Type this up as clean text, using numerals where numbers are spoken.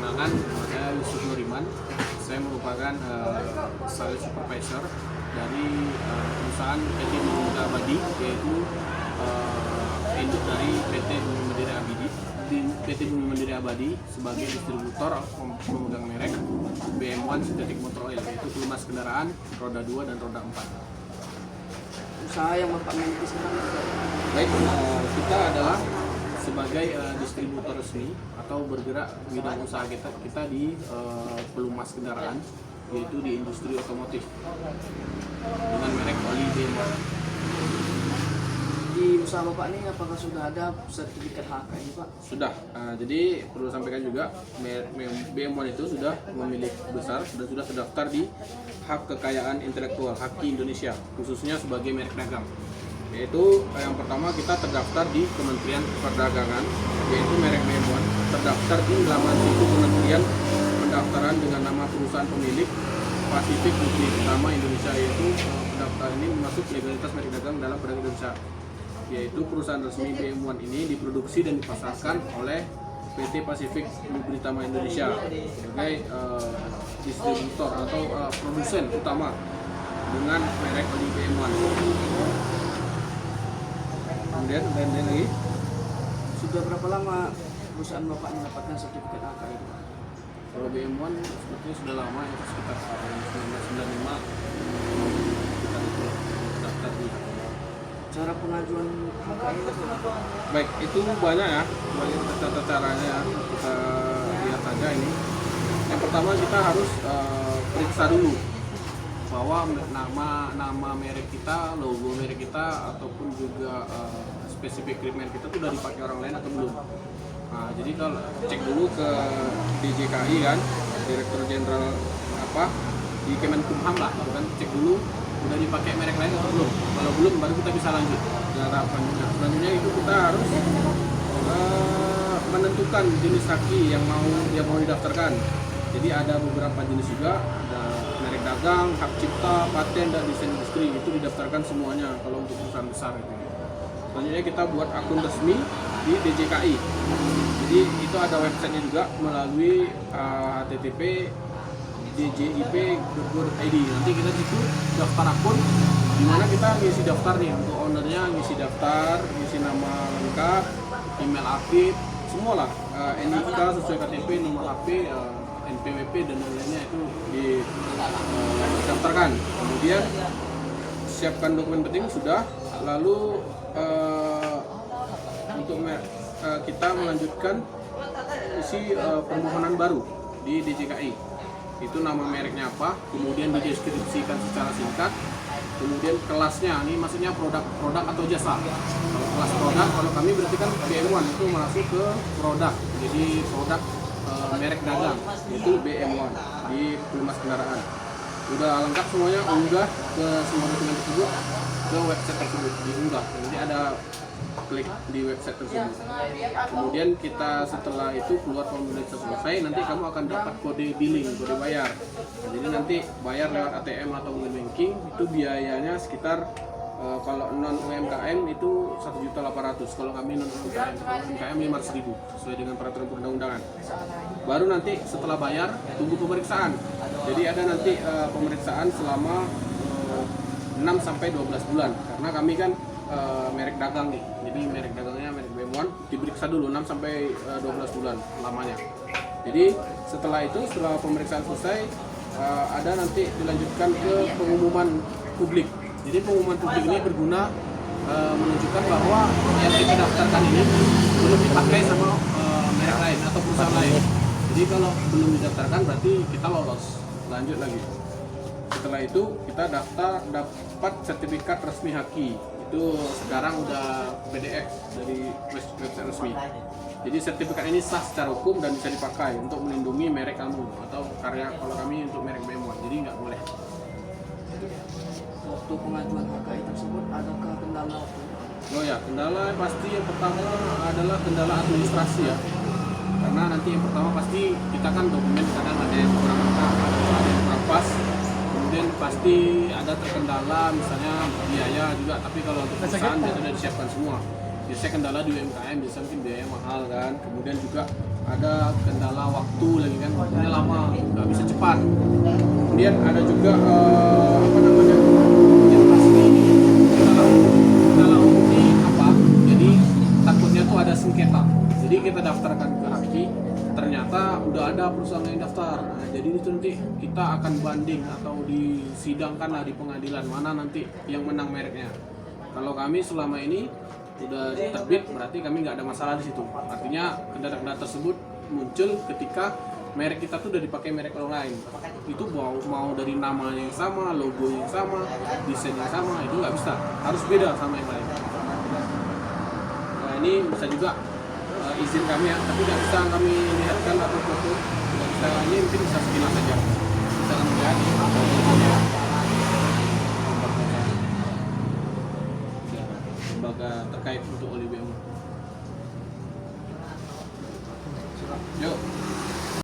Perkenalkan, saya Yusuf Nuriman. Saya merupakan sales supervisor dari perusahaan PT Bumi Abadi, yaitu induk dari PT Bumi Mandiri Abadi. PT Bumi Mandiri Abadi sebagai distributor pemegang merek BM1 Synthetic Motor Oil, yaitu pelumas kendaraan roda 2 dan roda 4. Usaha yang Bapak miliki sekarang? Baik, kita adalah sebagai distributor resmi atau bergerak bidang usaha kita di pelumas kendaraan, yaitu di industri otomotif dengan merek oli BM1. Di usaha Bapak ini apakah sudah ada sertifikat HK ini, Pak? Sudah, jadi perlu sampaikan juga BM1 itu sudah memiliki besar dan sudah terdaftar di Hak Kekayaan Intelektual HAKI Indonesia, khususnya sebagai merek dagang. Yaitu yang pertama kita terdaftar di Kementerian Perdagangan, yaitu merek BM1 terdaftar di laman situ Kementerian Pendaftaran dengan nama perusahaan pemilik Pasifik Bumi Utama Indonesia, yaitu pendaftaran ini masuk legalitas merek dagang dalam perdagangan Indonesia, yaitu perusahaan resmi BM1 ini diproduksi dan dipasarkan oleh PT Pasifik Bumi Utama Indonesia sebagai distributor atau produsen utama dengan merek oli BM1. Kemudian lagi, Sudah berapa lama perusahaan Bapak mendapatkan sertifikat HK itu, Pak? kalau BM1 sepertinya sudah lama, ya, sekitar 1995 kita terdaftar di. Cara pengajuan HK ini apa? Baik, itu banyak ya, banyak tata caranya ya. Kita lihat saja ini. Yang pertama kita harus periksa dulu bahwa nama merek kita, logo merek kita, ataupun juga spesifik equipment kita itu sudah dipakai orang lain atau belum. Nah, jadi kalau cek dulu ke DJKI kan, Direktur Jenderal di Kemenkumham lah, kan cek dulu udah dipakai merek lain atau belum. Kalau belum, baru kita bisa lanjut ke tahap selanjutnya. Selanjutnya itu kita harus menentukan jenis haki yang mau didaftarkan. Jadi ada beberapa jenis juga, ada merek dagang, hak cipta, paten, dan desain industri, itu didaftarkan semuanya kalau untuk perusahaan besar itu. Selanjutnya kita buat akun resmi di DJKI. Jadi itu ada websitenya juga melalui http djip.go.id. Nanti kita situ daftar akun, dimana kita ngisi daftar nih, untuk ownernya ngisi daftar, ngisi nama lengkap, email aktif, semua lah, NIK sesuai KTP, nomor HP, NPWP dan lain-lainnya itu didaftarkan. Kemudian siapkan dokumen penting sudah, lalu untuk kita melanjutkan isi permohonan baru di DJKI. Itu nama mereknya apa, kemudian dideskripsikan secara singkat, kemudian kelasnya, ini maksudnya produk atau jasa. Kalau kelas produk, kalau kami berarti kan BM1 itu masuk ke produk, jadi produk merek dagang, itu BM1 di pelumas kendaraan. Udah lengkap semuanya, unggah ke semua dokumen tersebut ke website tersebut, diunggah. Jadi ada klik di website tersebut. Kemudian kita setelah itu keluar formulir selesai, nanti kamu akan dapat kode billing, kode bayar. Nah, jadi nanti bayar lewat ATM atau mobile banking, itu biayanya sekitar kalau non UMKM itu 1.800.000, kalau kami non UMKM 500.000 sesuai dengan peraturan perundang-undangan. Baru nanti setelah bayar tunggu pemeriksaan. Jadi ada nanti pemeriksaan selama 6 sampai 12 bulan, karena kami kan merek dagang nih. Jadi merek dagangnya merek BM1 diperiksa dulu 6 sampai 12 bulan lamanya. Jadi setelah itu, setelah pemeriksaan selesai, ada nanti dilanjutkan ke pengumuman publik. Jadi pengumuman publik ini berguna menunjukkan bahwa yang kita daftarkan ini belum dipakai sama merek lain atau perusahaan lain. Jadi kalau belum didaftarkan berarti kita lolos, lanjut lagi. Setelah itu kita dapat sertifikat resmi HAKI. Itu sekarang udah PDF dari website resmi. Jadi sertifikat ini sah secara hukum dan bisa dipakai untuk melindungi merek kamu atau karya, kalau kami untuk merek BM1, jadi nggak boleh. Waktu pengajuan HKI tersebut adakah kendala? Oh ya, kendala pasti yang pertama adalah kendala administrasi ya. Karena nanti yang pertama pasti kita kan dokumen kadang ada yang kurang lengkap, ada yang kurang pas. Kemudian pasti ada terkendala misalnya biaya juga, tapi kalau untuk perusahaan sudah disiapkan semua. Biasanya kendala di UMKM biasanya mungkin biaya mahal kan. Kemudian juga ada kendala waktu lagi kan, waktunya lama, nggak bisa cepat. Kemudian ada juga apa namanya, yang pasti kendala umum ini apa? Jadi takutnya tuh ada sengketa. Jadi kita daftarkan ke Haki, ternyata udah ada perusahaan yang daftar. Nah, jadi itu nanti kita akan banding atau disidangkan lah di pengadilan mana nanti yang menang mereknya. Kalau kami selama ini udah terbit, berarti kami nggak ada masalah di situ. Artinya kendala-kendala tersebut muncul ketika merek kita tuh udah dipakai merek orang lain. Itu mau dari namanya yang sama, logo yang sama, desain yang sama, itu nggak bisa. Harus beda sama yang lain. Nah, ini bisa juga izin kami ya, tapi nggak bisa kami lihatkan atau foto. Nggak bisa, ini mungkin bisa sekilas saja. Bisa kami lihat lembaga terkait untuk Oli BM.